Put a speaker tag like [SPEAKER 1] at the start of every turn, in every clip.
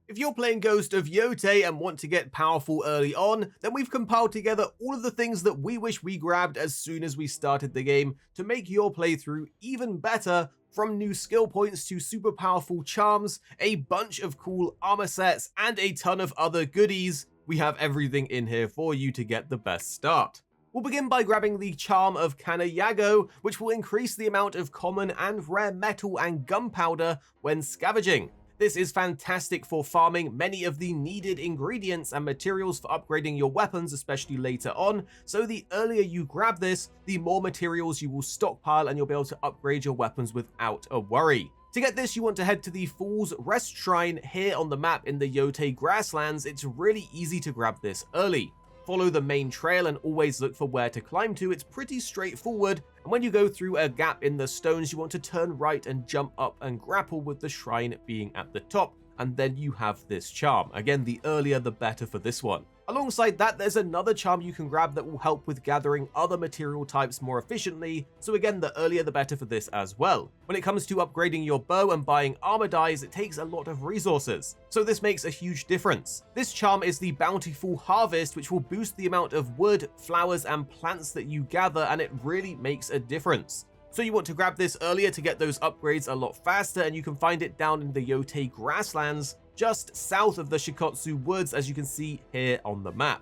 [SPEAKER 1] If you're playing Ghost of Yotei and want to get powerful early on, then we've compiled together all of the things that we wish we grabbed as soon as we started the game to make your playthrough even better, from new skill points to super powerful charms, a bunch of cool armor sets, and a ton of other goodies. We have everything in here for you to get the best start. We'll begin by grabbing the Charm of Kanayago, which will increase the amount of common and rare metal and gunpowder when scavenging. This is fantastic for farming many of the needed ingredients and materials for upgrading your weapons, especially later on, so the earlier you grab this, the more materials you will stockpile and you'll be able to upgrade your weapons without a worry. To get this, you want to head to the Fool's Rest Shrine here on the map in the Yotei Grasslands. It's really easy to grab this early. Follow the main trail and always look for where to climb to. It's pretty straightforward, and when you go through a gap in the stones, you want to turn right and jump up and grapple with the shrine being at the top, and then you have this charm. Again, the earlier the better for this one. Alongside that, there's another charm you can grab that will help with gathering other material types more efficiently, so again, the earlier the better for this as well. When it comes to upgrading your bow and buying armor dyes, it takes a lot of resources, so this makes a huge difference. This charm is the Bountiful Harvest, which will boost the amount of wood, flowers, and plants that you gather, and it really makes a difference. So you want to grab this earlier to get those upgrades a lot faster, and you can find it down in the Yotei Grasslands, just south of the Shikotsu Woods, as you can see here on the map.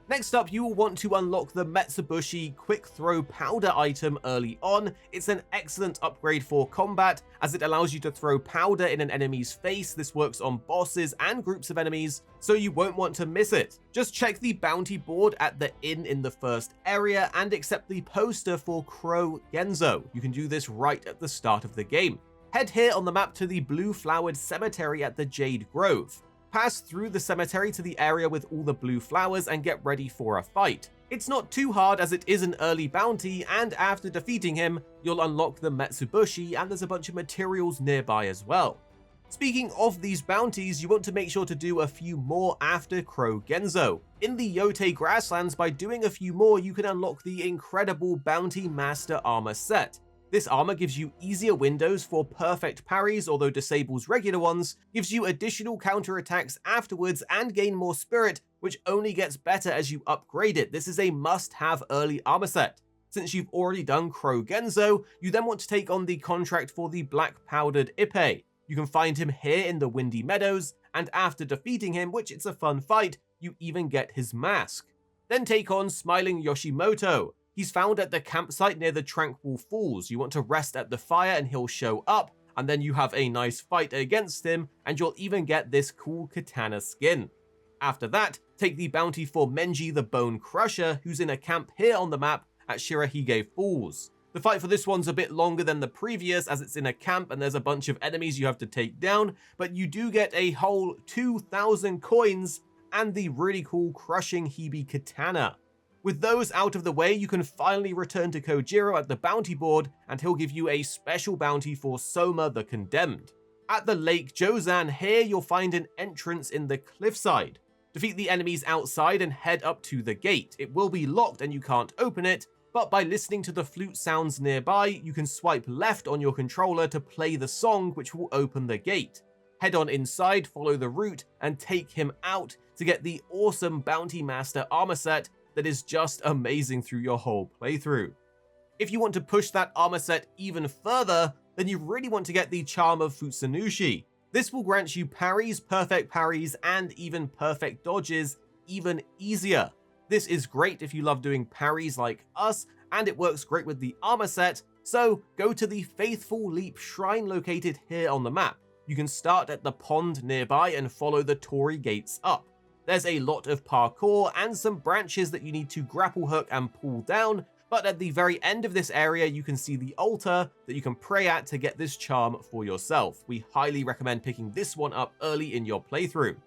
[SPEAKER 1] Next up, you will want to unlock the Metsubushi Quick Throw Powder item early on. It's an excellent upgrade for combat, as it allows you to throw powder in an enemy's face. This works on bosses and groups of enemies, so you won't want to miss it. Just check the bounty board at the inn in the first area and accept the poster for Crow Genzo. You can do this right at the start of the game. Head here on the map to the blue flowered cemetery at the Jade Grove. Pass through the cemetery to the area with all the blue flowers and get ready for a fight. It's not too hard as it is an early bounty, and after defeating him, you'll unlock the Metsubushi, and there's a bunch of materials nearby as well. Speaking of these bounties, you want to make sure to do a few more after Crow Genzo. In the Yotei Grasslands, by doing a few more, you can unlock the incredible Bounty Master Armor set. This armor gives you easier windows for perfect parries, although disables regular ones, gives you additional counterattacks afterwards, and gain more spirit, which only gets better as you upgrade it. This is a must-have early armor set. Since you've already done Crow Genzo, you then want to take on the contract for the Black Powdered Ippei. You can find him here in the Windy Meadows, and after defeating him, which it's a fun fight, you even get his mask. Then take on Smiling Yoshimoto. He's found at the campsite near the Tranquil Falls. You want to rest at the fire and he'll show up, and then you have a nice fight against him, and you'll even get this cool katana skin. After that, take the bounty for Menji the Bone Crusher, who's in a camp here on the map at Shirahige Falls. The fight for this one's a bit longer than the previous, as it's in a camp and there's a bunch of enemies you have to take down, but you do get a whole 2,000 coins and the really cool Crushing Hebe Katana. With those out of the way, you can finally return to Kojiro at the bounty board, and he'll give you a special bounty for Soma the Condemned. At the Lake Jozan here, you'll find an entrance in the cliffside. Defeat the enemies outside and head up to the gate. It will be locked and you can't open it, but by listening to the flute sounds nearby, you can swipe left on your controller to play the song, which will open the gate. Head on inside, follow the route, and take him out to get the awesome Bounty Master armor set that is just amazing through your whole playthrough. If you want to push that armor set even further, then you really want to get the Charm of Futsunushi. This will grant you parries, perfect parries, and even perfect dodges even easier. This is great if you love doing parries like us, and it works great with the armor set, so go to the Faithful Leap Shrine located here on the map. You can start at the pond nearby and follow the Torii gates up. There's a lot of parkour and some branches that you need to grapple hook and pull down, but at the very end of this area you can see the altar that you can pray at to get this charm for yourself. We highly recommend picking this one up early in your playthrough.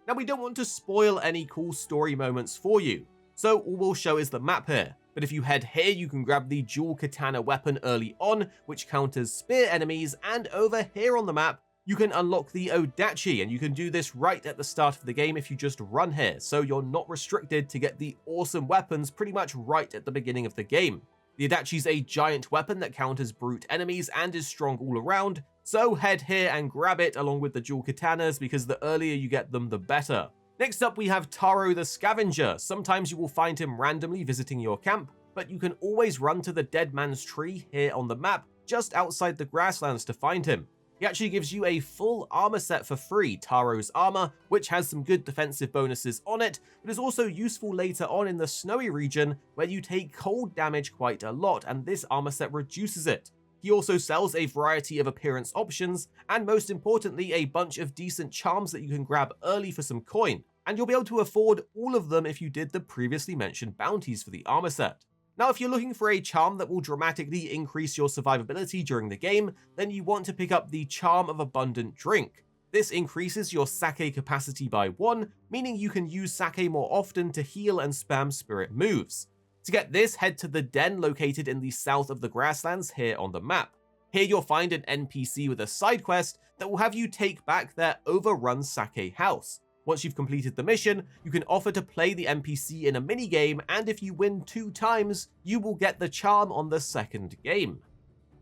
[SPEAKER 1] Now, we don't want to spoil any cool story moments for you, so all we'll show is the map here. But if you head here, you can grab the dual katana weapon early on, which counters spear enemies, and over here on the map, you can unlock the Odachi, and you can do this right at the start of the game if you just run here, so you're not restricted to get the awesome weapons pretty much right at the beginning of the game. The Odachi's a giant weapon that counters brute enemies and is strong all around, So head here and grab it along with the dual katanas, because the earlier you get them, the better. Next up, we have Taro the Scavenger. Sometimes you will find him randomly visiting your camp, but you can always run to the Dead Man's Tree here on the map, just outside the Grasslands, to find him. He actually gives you a full armor set for free, Taro's armor, which has some good defensive bonuses on it, but is also useful later on in the snowy region where you take cold damage quite a lot, and this armor set reduces it. He also sells a variety of appearance options, and most importantly, a bunch of decent charms that you can grab early for some coin, and you'll be able to afford all of them if you did the previously mentioned bounties for the armor set. Now, if you're looking for a charm that will dramatically increase your survivability during the game, then you want to pick up the Charm of Abundant Drink. This increases your sake capacity by 1, meaning you can use sake more often to heal and spam spirit moves. To get this, head to the den located in the south of the Grasslands here on the map. Here you'll find an NPC with a side quest that will have you take back their overrun sake house. Once you've completed the mission, you can offer to play the NPC in a minigame, and if you win 2 times, you will get the charm on the second game.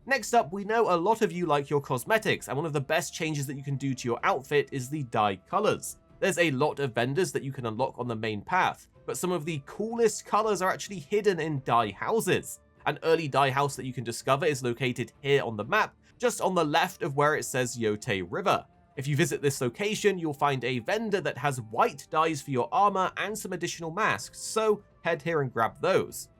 [SPEAKER 1] Next up, we know a lot of you like your cosmetics, and one of the best changes that you can do to your outfit is the dye colors. There's a lot of vendors that you can unlock on the main path, but some of the coolest colors are actually hidden in dye houses. An early dye house that you can discover is located here on the map, just on the left of where it says Yotei River. If you visit this location, you'll find a vendor that has white dyes for your armor and some additional masks, so head here and grab those.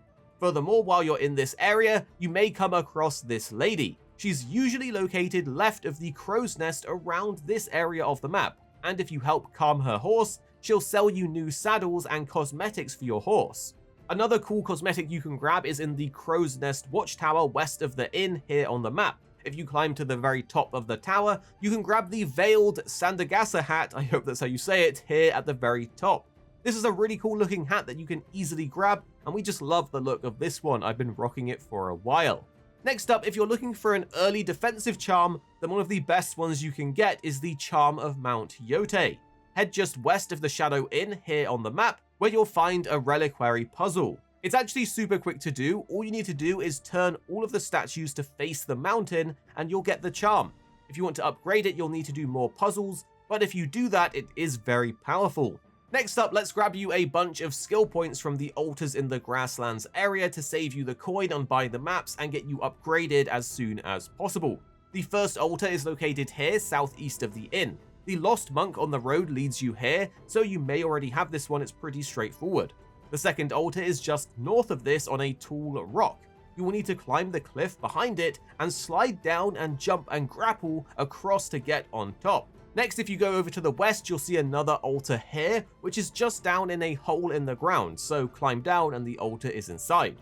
[SPEAKER 1] Furthermore, while you're in this area, you may come across this lady. She's usually located left of the crow's nest around this area of the map, and if you help calm her horse, she'll sell you new saddles and cosmetics for your horse. Another cool cosmetic you can grab is in the crow's nest watchtower west of the inn here on the map. If you climb to the very top of the tower, you can grab the veiled Sandogasa Hat, I hope that's how you say it, here at the very top. This is a really cool looking hat that you can easily grab, and we just love the look of this one. I've been rocking it for a while. Next up, if you're looking for an early defensive charm, then one of the best ones you can get is the Charm of Mount Yotei. Head just west of the Shadow Inn here on the map, where you'll find a reliquary puzzle. It's actually super quick to do. All you need to do is turn all of the statues to face the mountain and you'll get the charm. If you want to upgrade it, you'll need to do more puzzles, but if you do that, it is very powerful. Next up, let's grab you a bunch of skill points from the altars in the Grasslands area to save you the coin on buying the maps and get you upgraded as soon as possible. The first altar is located here, southeast of the inn. The Lost Monk on the road leads you here, so you may already have this one. It's pretty straightforward. The second altar is just north of this on a tall rock. You will need to climb the cliff behind it and slide down and jump and grapple across to get on top. Next, if you go over to the west, you'll see another altar here, which is just down in a hole in the ground, so climb down and the altar is inside.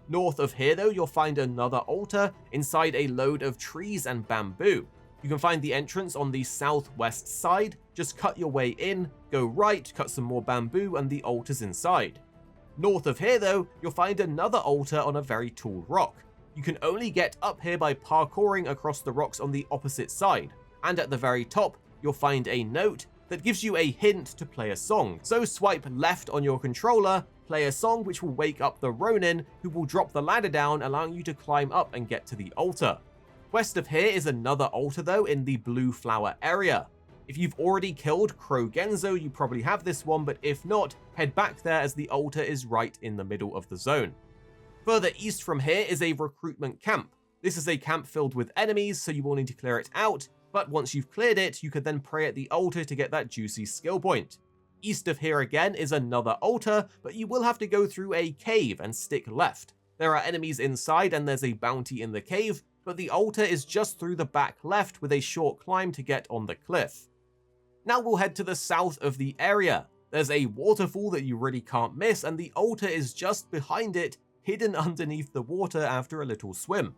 [SPEAKER 1] North of here though, you'll find another altar inside a load of trees and bamboo. You can find the entrance on the southwest side, just cut your way in, go right, cut some more bamboo, and the altar's inside. North of here though, you'll find another altar on a very tall rock. You can only get up here by parkouring across the rocks on the opposite side, and at the very top, you'll find a note that gives you a hint to play a song. So swipe left on your controller, play a song which will wake up the Ronin, who will drop the ladder down, allowing you to climb up and get to the altar. West of here is another altar though in the blue flower area. If you've already killed Crow Genzo, you probably have this one, but if not, head back there as the altar is right in the middle of the zone. Further east from here is a recruitment camp. This is a camp filled with enemies, so you will need to clear it out, but once you've cleared it, you can then pray at the altar to get that juicy skill point. East of here again is another altar, but you will have to go through a cave and stick left. There are enemies inside and there's a bounty in the cave, but the altar is just through the back left with a short climb to get on the cliff. Now we'll head to the south of the area. There's a waterfall that you really can't miss, and the altar is just behind it, hidden underneath the water after a little swim.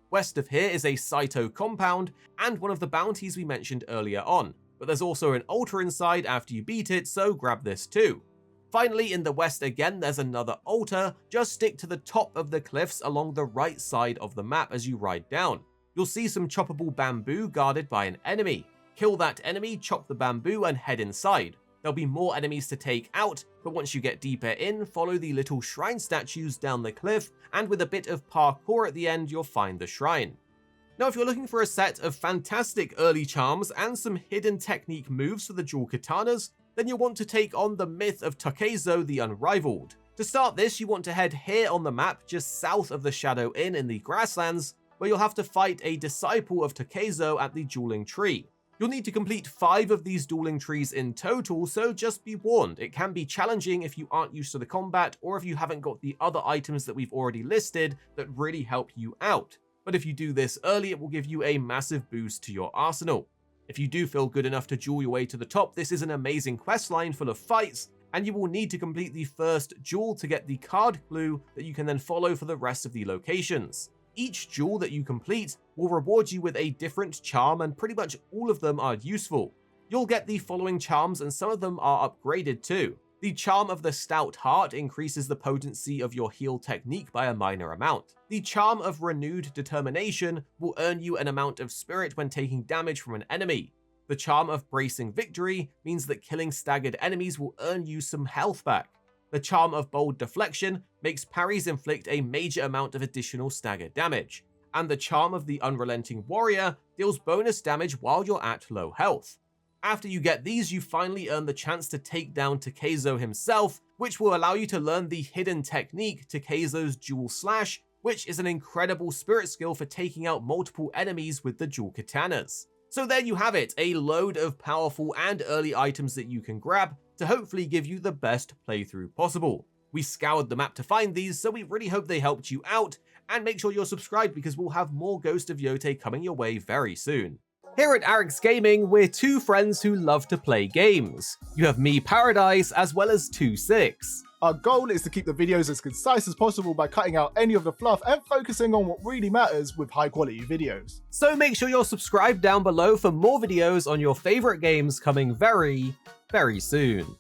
[SPEAKER 1] West of here is a Saito compound, and one of the bounties we mentioned earlier on, but there's also an altar inside after you beat it, so grab this too. Finally, in the west again, there's another altar. Just stick to the top of the cliffs along the right side of the map as you ride down. You'll see some choppable bamboo guarded by an enemy. Kill that enemy, chop the bamboo, and head inside. There'll be more enemies to take out, but once you get deeper in, follow the little shrine statues down the cliff, and with a bit of parkour at the end, you'll find the shrine. Now, if you're looking for a set of fantastic early charms and some hidden technique moves for the dual katanas, then you'll want to take on the myth of Takezo the Unrivaled. To start this, you want to head here on the map just south of the Shadow Inn in the Grasslands, where you'll have to fight a disciple of Takezo at the dueling tree. You'll need to complete 5 of these dueling trees in total, so just be warned, it can be challenging if you aren't used to the combat or if you haven't got the other items that we've already listed that really help you out. But if you do this early, it will give you a massive boost to your arsenal. If you do feel good enough to duel your way to the top, this is an amazing questline full of fights, and you will need to complete the first duel to get the card clue that you can then follow for the rest of the locations. Each duel that you complete will reward you with a different charm, and pretty much all of them are useful. You'll get the following charms, and some of them are upgraded too. The charm of the Stout Heart increases the potency of your heal technique by a minor amount. The charm of Renewed Determination will earn you an amount of spirit when taking damage from an enemy. The charm of Bracing Victory means that killing staggered enemies will earn you some health back. The charm of Bold Deflection makes parries inflict a major amount of additional staggered damage. And the charm of the Unrelenting Warrior deals bonus damage while you're at low health. After you get these, you finally earn the chance to take down Takezo himself, which will allow you to learn the hidden technique Takezo's Dual Slash, which is an incredible spirit skill for taking out multiple enemies with the dual katanas. So there you have it, a load of powerful and early items that you can grab to hopefully give you the best playthrough possible. We scoured the map to find these, so we really hope they helped you out, and make sure you're subscribed because we'll have more Ghost of Yotei coming your way very soon. Here at Arix Gaming, we're two friends who love to play games. You have me, Paradise, as well as 2-6.
[SPEAKER 2] Our goal is to keep the videos as concise as possible by cutting out any of the fluff and focusing on what really matters with high quality videos.
[SPEAKER 1] So make sure you're subscribed down below for more videos on your favorite games coming very, very soon.